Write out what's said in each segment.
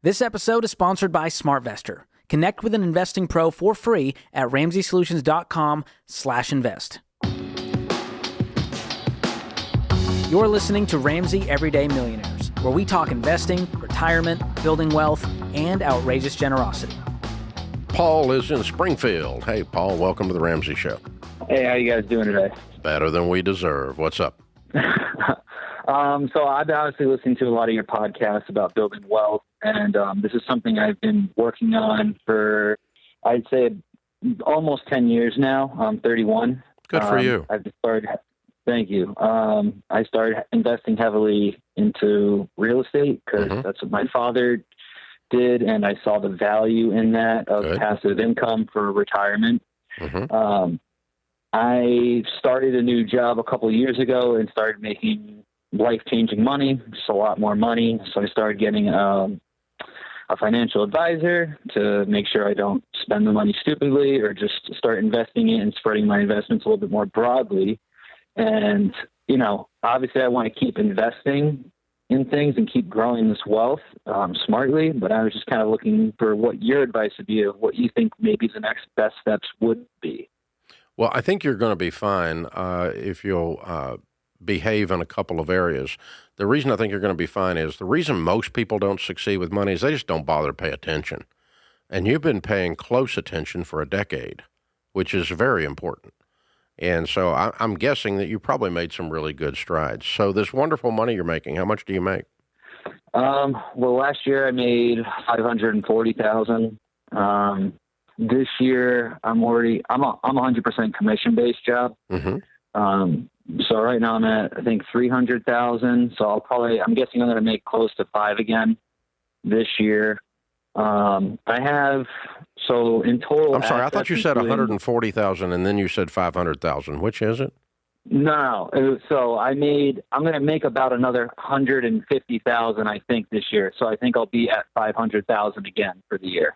This episode is sponsored by SmartVestor. Connect with an investing pro for free at RamseySolutions.com/invest. You're listening to Ramsey Everyday Millionaires, where we talk investing, retirement, building wealth, and outrageous generosity. Paul is in Springfield. Hey, Paul, welcome to the Ramsey Show. Hey, how you guys doing today? Better than we deserve. What's up? So I've been obviously listening to a lot of your podcasts about building wealth, and this is something I've been working on for, I'd say, almost 10 years now. I'm 31. Good for you. Thank you. I started investing heavily into real estate because that's what my father did, and I saw the value in that of passive income for retirement. I started a new job a couple of years ago and started making life-changing money, just a lot more money. So I started getting a financial advisor to make sure I don't spend the money stupidly or just start investing it and spreading my investments a little bit more broadly. And, you know, obviously I want to keep investing in things and keep growing this wealth smartly, but I was just kind of looking for what your advice would be of what you think maybe the next best steps would be. Well, I think you're going to be fine if you'll behave in a couple of areas. The reason I think you're going to be fine is the reason most people don't succeed with money is they just don't bother to pay attention. And you've been paying close attention for a decade, which is very important. And so I'm guessing that you probably made some really good strides. So this wonderful money you're making, how much do you make? Well, last year I made $540,000. This year I'm a 100% commission based job. So right now I'm at, I think, 300,000. So I'm guessing I'm going to make close to 5 again this year. So in total, I'm sorry, I thought you said 140,000 and then you said 500,000. Which is it? No. So I'm going to make about another 150,000, I think, this year. So I think I'll be at 500,000 again for the year.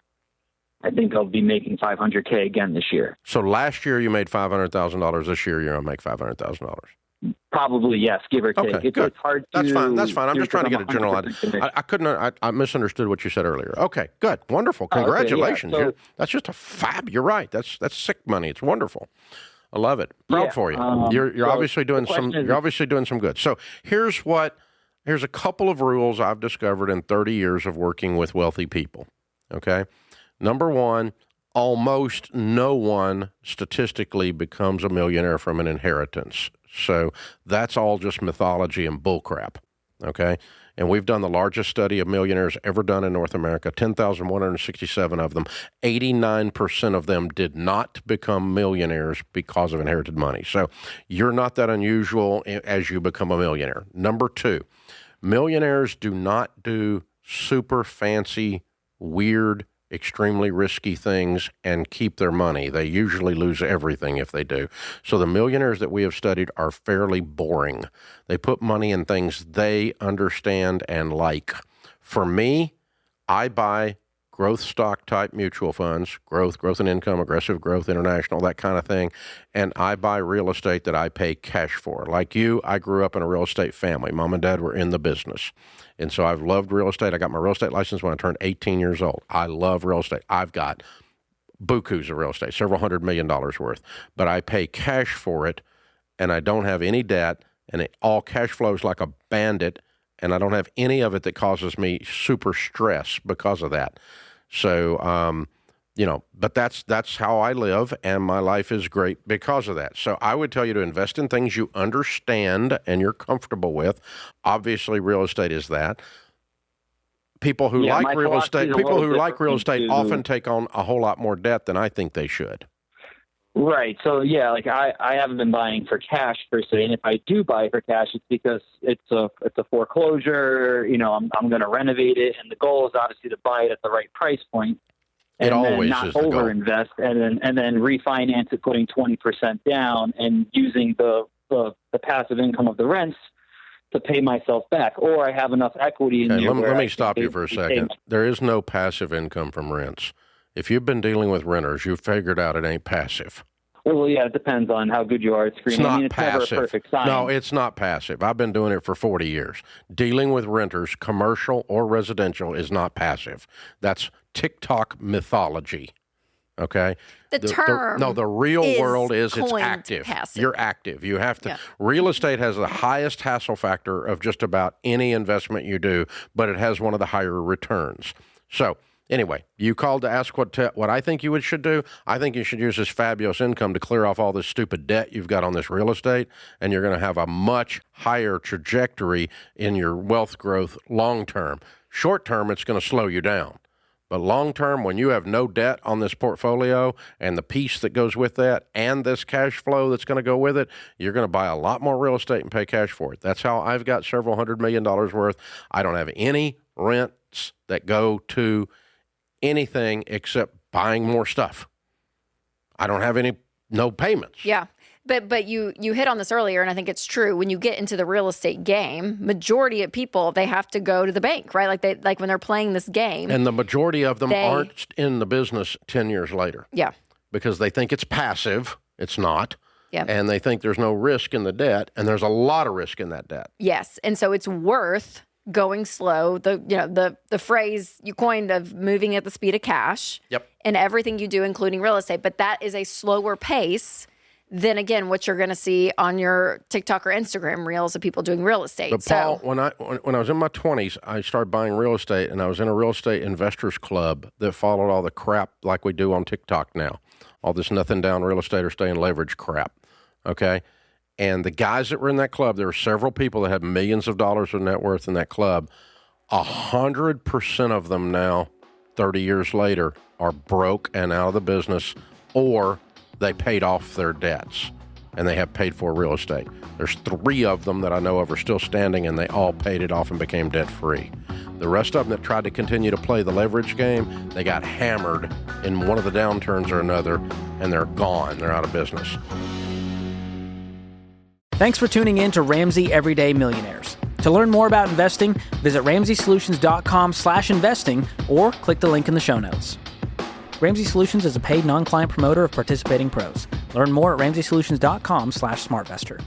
I think I'll be making $500K again this year. So last year you made $500,000. This year you're going to make $500,000. Probably, yes, give or take. Okay, good. It's hard to... That's fine. I'm just trying to get a general idea. I misunderstood what you said earlier. Okay, good. Wonderful. Congratulations. Okay, yeah. That's just a fab. You're right. That's sick money. It's wonderful. I love it. Proud for you. You're obviously doing some good. So here's a couple of rules I've discovered in 30 years of working with wealthy people. Okay? Number one, almost no one statistically becomes a millionaire from an inheritance. So that's all just mythology and bullcrap, okay? And we've done the largest study of millionaires ever done in North America, 10,167 of them. 89% of them did not become millionaires because of inherited money. So you're not that unusual as you become a millionaire. Number two, millionaires do not do super fancy, weird, extremely risky things and keep their money. They usually lose everything if they do. So the millionaires that we have studied are fairly boring. They put money in things they understand and like. For me, I buy growth stock type mutual funds, growth and income, aggressive growth, international, that kind of thing. And I buy real estate that I pay cash for. Like you, I grew up in a real estate family. Mom and dad were in the business. And so I've loved real estate. I got my real estate license when I turned 18 years old. I love real estate. I've got bukus of real estate, several $100 million worth. But I pay cash for it, and I don't have any debt, and it all cash flows like a bandit, and I don't have any of it that causes me super stress because of that. So, but that's how I live, and my life is great because of that. So I would tell you to invest in things you understand and you're comfortable with. Obviously, real estate is that. People who like real estate often take on a whole lot more debt than I think they should. Right. So yeah, like I haven't been buying for cash per se, and if I do buy for cash, it's because it's a foreclosure. You know, I'm going to renovate it, and the goal is obviously to buy it at the right price point. And it always not is the goal. Overinvest and then refinance it, putting 20% down and using the passive income of the rents to pay myself back, or I have enough equity in there. Let me stop you for a second. There is no passive income from rents. If you've been dealing with renters, you've figured out it ain't passive. Well, yeah, it depends on how good you are at screening. It's not it's passive. Never a perfect science. No, it's not passive. I've been doing it for 40 years. Dealing with renters, commercial or residential, is not passive. That's TikTok mythology. Okay? The term the real world is it's active. Passive. You're active. You have to. Yeah. Real estate has the highest hassle factor of just about any investment you do, but it has one of the higher returns. So, anyway, you called to ask what I think you should do. I think you should use this fabulous income to clear off all this stupid debt you've got on this real estate, and you're going to have a much higher trajectory in your wealth growth long term. Short term, it's going to slow you down. But long term, when you have no debt on this portfolio and the piece that goes with that and this cash flow that's going to go with it, you're going to buy a lot more real estate and pay cash for it. That's how I've got several $100 million worth. I don't have any rents that go to anything except buying more stuff. I don't have no payments. Yeah. But you hit on this earlier, and I think it's true. When you get into the real estate game, majority of people, they have to go to the bank, right? Like when they're playing this game. And the majority of them aren't in the business 10 years later. Yeah. Because they think it's passive. It's not. Yeah. And they think there's no risk in the debt, and there's a lot of risk in that debt. Yes. And so it's worth going slow. The phrase you coined of moving at the speed of cash. Yep. And everything you do, including real estate. But that is a slower pace than, again, what you're going to see on your TikTok or Instagram reels of people doing real estate. But Paul, when I was in my 20s, I started buying real estate, and I was in a real estate investors club that followed all the crap like we do on TikTok now. All this nothing down real estate or stay in leverage crap, okay? And the guys that were in that club, there were several people that had millions of dollars of net worth in that club. 100% of them now, 30 years later, are broke and out of the business, or they paid off their debts, and they have paid for real estate. There's 3 of them that I know of are still standing, and they all paid it off and became debt-free. The rest of them that tried to continue to play the leverage game, they got hammered in one of the downturns or another, and they're gone. They're out of business. Thanks for tuning in to Ramsey Everyday Millionaires. To learn more about investing, visit RamseySolutions.com/investing or click the link in the show notes. Ramsey Solutions is a paid non-client promoter of participating pros. Learn more at RamseySolutions.com/SmartVestor.